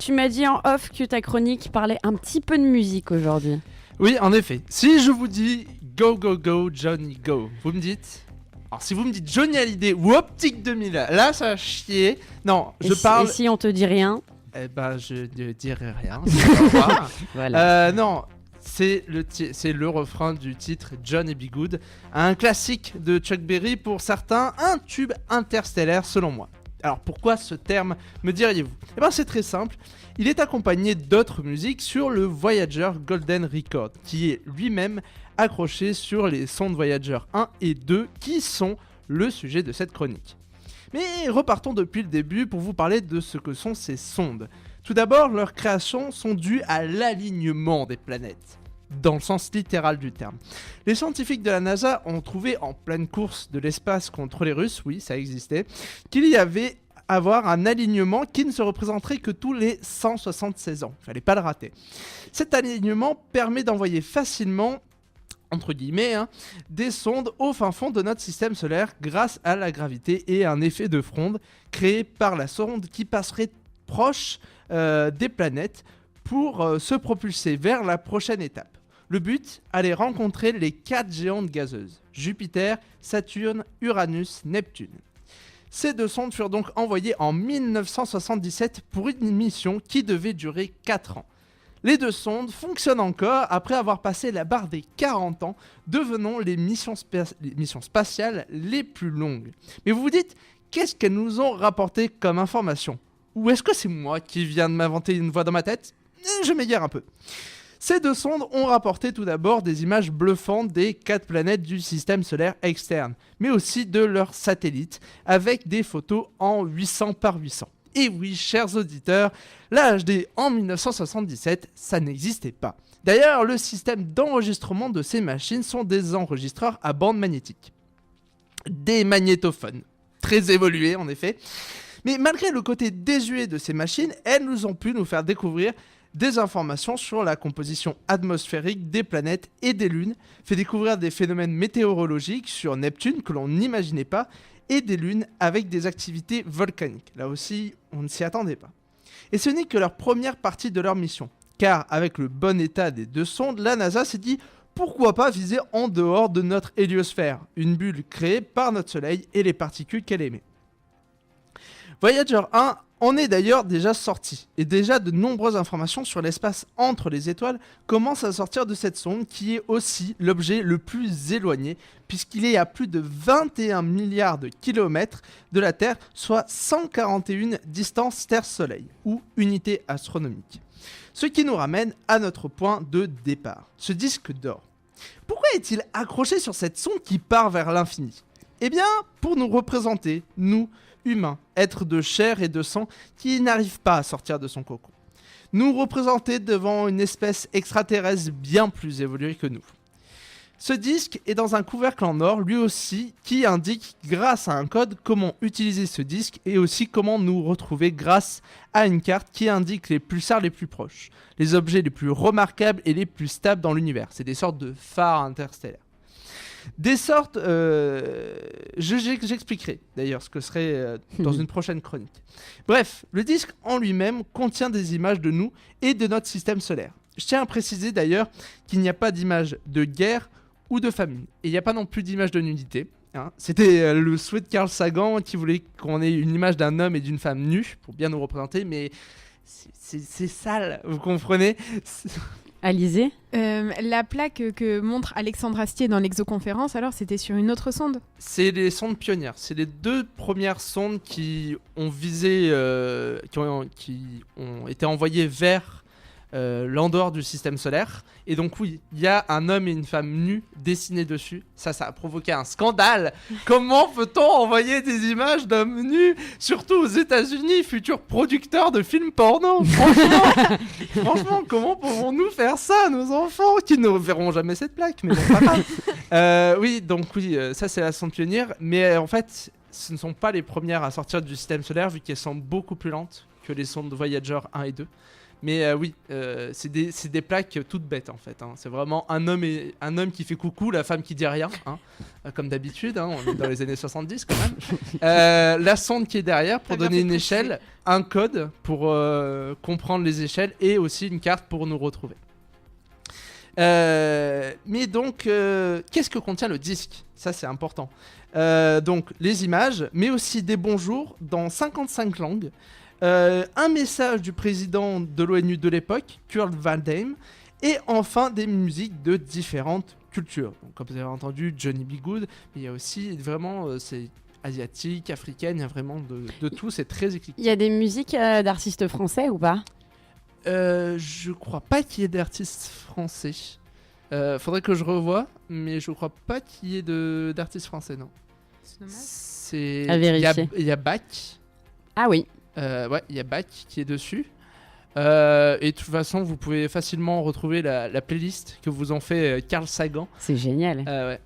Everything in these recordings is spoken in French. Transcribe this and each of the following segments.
Tu m'as dit en off que ta chronique parlait un petit peu de musique aujourd'hui. Oui, en effet. Si je vous dis Go Go Go Johnny Go, vous me dites... Alors si vous me dites Johnny Hallyday ou Optique 2000, là ça va chier. Non, je parle... Et si on te dit rien? Eh ben je ne dirai rien. Voilà. Non, c'est le refrain du titre Johnny Be Good, un classique de Chuck Berry pour certains, un tube interstellaire selon moi. Alors pourquoi ce terme, me diriez-vous? Eh ben c'est très simple, il est accompagné d'autres musiques sur le Voyager Golden Record, qui est lui-même accroché sur les sondes Voyager 1 et 2, qui sont le sujet de cette chronique. Mais repartons depuis le début pour vous parler de ce que sont ces sondes. Tout d'abord, leurs créations sont dues à l'alignement des planètes, dans le sens littéral du terme. Les scientifiques de la NASA ont trouvé en pleine course de l'espace contre les Russes, oui ça existait, qu'il y avait avoir un alignement qui ne se représenterait que tous les 176 ans. Il fallait pas le rater. Cet alignement permet d'envoyer facilement, entre guillemets, des sondes au fin fond de notre système solaire grâce à la gravité et un effet de fronde créé par la sonde qui passerait proche des planètes pour se propulser vers la prochaine étape. Le but, aller rencontrer les 4 géantes gazeuses, Jupiter, Saturne, Uranus, Neptune. Ces 2 sondes furent donc envoyées en 1977 pour une mission qui devait durer 4 ans. Les 2 sondes fonctionnent encore après avoir passé la barre des 40 ans, devenant les missions spatiales les plus longues. Mais vous vous dites, qu'est-ce qu'elles nous ont rapporté comme information? Ou est-ce que c'est moi qui viens de m'inventer une voix dans ma tête? Je m'égare un peu. Ces 2 sondes ont rapporté tout d'abord des images bluffantes des 4 planètes du système solaire externe, mais aussi de leurs satellites, avec des photos en 800 par 800. Et oui, chers auditeurs, la HD en 1977, ça n'existait pas. D'ailleurs, le système d'enregistrement de ces machines sont des enregistreurs à bande magnétique. Des magnétophones, très évolués en effet. Mais malgré le côté désuet de ces machines, elles nous ont pu nous faire découvrir des informations sur la composition atmosphérique des planètes et des lunes, fait découvrir des phénomènes météorologiques sur Neptune que l'on n'imaginait pas, et des lunes avec des activités volcaniques. Là aussi, on ne s'y attendait pas. Et ce n'est que leur première partie de leur mission, car avec le bon état des 2 sondes, la NASA s'est dit pourquoi pas viser en dehors de notre héliosphère, une bulle créée par notre Soleil et les particules qu'elle émet. Voyager 1 en est d'ailleurs déjà sorti, et déjà de nombreuses informations sur l'espace entre les étoiles commencent à sortir de cette sonde qui est aussi l'objet le plus éloigné, puisqu'il est à plus de 21 milliards de kilomètres de la Terre, soit 141 distances Terre-Soleil, ou unité astronomique. Ce qui nous ramène à notre point de départ, ce disque d'or. Pourquoi est-il accroché sur cette sonde qui part vers l'infini? Eh bien, pour nous représenter, nous, humains, êtres de chair et de sang qui n'arrivent pas à sortir de son cocon. Nous représenter devant une espèce extraterrestre bien plus évoluée que nous. Ce disque est dans un couvercle en or, lui aussi, qui indique, grâce à un code, comment utiliser ce disque et aussi comment nous retrouver grâce à une carte qui indique les pulsars les plus proches, les objets les plus remarquables et les plus stables dans l'univers. C'est des sortes de phares interstellaires. Des sortes, j'expliquerai d'ailleurs ce que serait dans une prochaine chronique. Bref, le disque en lui-même contient des images de nous et de notre système solaire. Je tiens à préciser d'ailleurs qu'il n'y a pas d'image de guerre ou de famine. Et il n'y a pas non plus d'image de nudité. C'était le souhait de Carl Sagan qui voulait qu'on ait une image d'un homme et d'une femme nus pour bien nous représenter, mais c'est sale, vous comprenez? Alizé, la plaque que montre Alexandre Astier dans l'Exoconférence, alors c'était sur une autre sonde? C'est les sondes pionnières. C'est les 2 premières sondes qui ont visé, qui ont été envoyées vers l'en dehors du système solaire. Et donc oui, il y a un homme et une femme nus dessinés dessus. Ça a provoqué un scandale. Comment peut-on envoyer des images d'hommes nus, surtout aux États-Unis, futurs producteurs de films porno? Franchement, comment pouvons-nous faire ça, nos enfants, qui ne verront jamais cette plaque? Mais bon, pas grave. Oui, ça c'est la sonde pionnière. Mais en fait, ce ne sont pas les premières à sortir du système solaire, vu qu'elles sont beaucoup plus lentes que les sondes Voyager 1 et 2. Mais oui, c'est des plaques toutes bêtes en fait. Hein. C'est vraiment un homme qui fait coucou, la femme qui dit rien, hein. Comme d'habitude. Hein, on est dans les années 70 quand même. La sonde qui est derrière pour T'as bien donner fait une de échelle, un code pour comprendre les échelles et aussi une carte pour nous retrouver. Mais donc, qu'est-ce que contient le disque ? Ça, c'est important. Donc, les images, mais aussi des bonjours dans 55 langues. Un message du président de l'ONU de l'époque, Kurt Waldheim, et enfin des musiques de différentes cultures. Donc, comme vous avez entendu, Johnny B. Good, mais il y a aussi vraiment, c'est asiatique, africaine, il y a vraiment de tout, c'est très éclectique. Il y a des musiques d'artistes français ou pas ? Je crois pas qu'il y ait d'artistes français. Faudrait que je revoie, mais je crois pas qu'il y ait d'artistes français, non. C'est dommage. C'est... À vérifier. Il y a Bach. Ah oui. Ouais, il y a Bach qui est dessus. Et de toute façon, vous pouvez facilement retrouver la playlist que vous ont fait Carl Sagan. C'est génial. Ouais.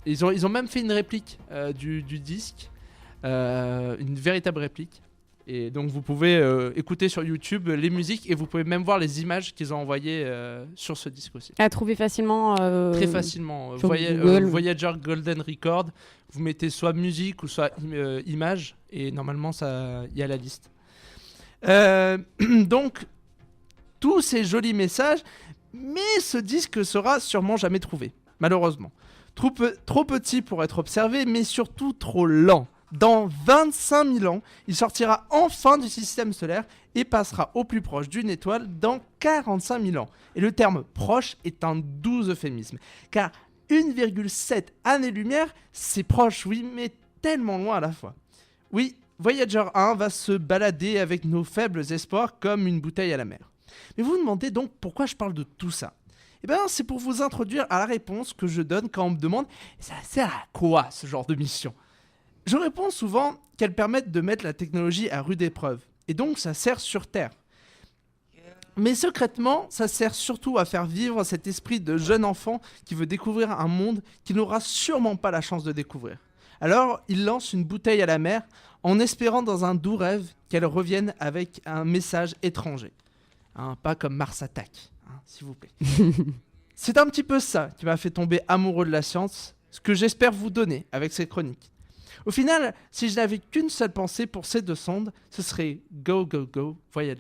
Ils ont même fait une réplique du disque, une véritable réplique. Et donc vous pouvez écouter sur YouTube les musiques et vous pouvez même voir les images qu'ils ont envoyées sur ce disque aussi. À trouver facilement. Très facilement. sur Google. Voyager Golden Record, vous mettez soit musique ou soit image et normalement il y a la liste. Donc tous ces jolis messages, mais ce disque sera sûrement jamais trouvé, malheureusement. Trop petit pour être observé, mais surtout trop lent. Dans 25 000 ans, il sortira enfin du système solaire et passera au plus proche d'une étoile dans 45 000 ans. Et le terme proche est un doux euphémisme, car 1,7 années-lumière, c'est proche, oui, mais tellement loin à la fois. Oui, Voyager 1 va se balader avec nos faibles espoirs comme une bouteille à la mer. Mais vous vous demandez donc pourquoi je parle de tout ça ? Eh bien, c'est pour vous introduire à la réponse que je donne quand on me demande « ça sert à quoi ce genre de mission ?» Je réponds souvent qu'elles permettent de mettre la technologie à rude épreuve, et donc ça sert sur Terre. Mais secrètement, ça sert surtout à faire vivre cet esprit de jeune enfant qui veut découvrir un monde qu'il n'aura sûrement pas la chance de découvrir. Alors, il lance une bouteille à la mer en espérant dans un doux rêve qu'elle revienne avec un message étranger. Hein, pas comme Mars Attack, hein, s'il vous plaît. C'est un petit peu ça qui m'a fait tomber amoureux de la science, ce que j'espère vous donner avec cette chronique. Au final, si je n'avais qu'une seule pensée pour ces deux sondes, ce serait Go, Go, Go, Voyager.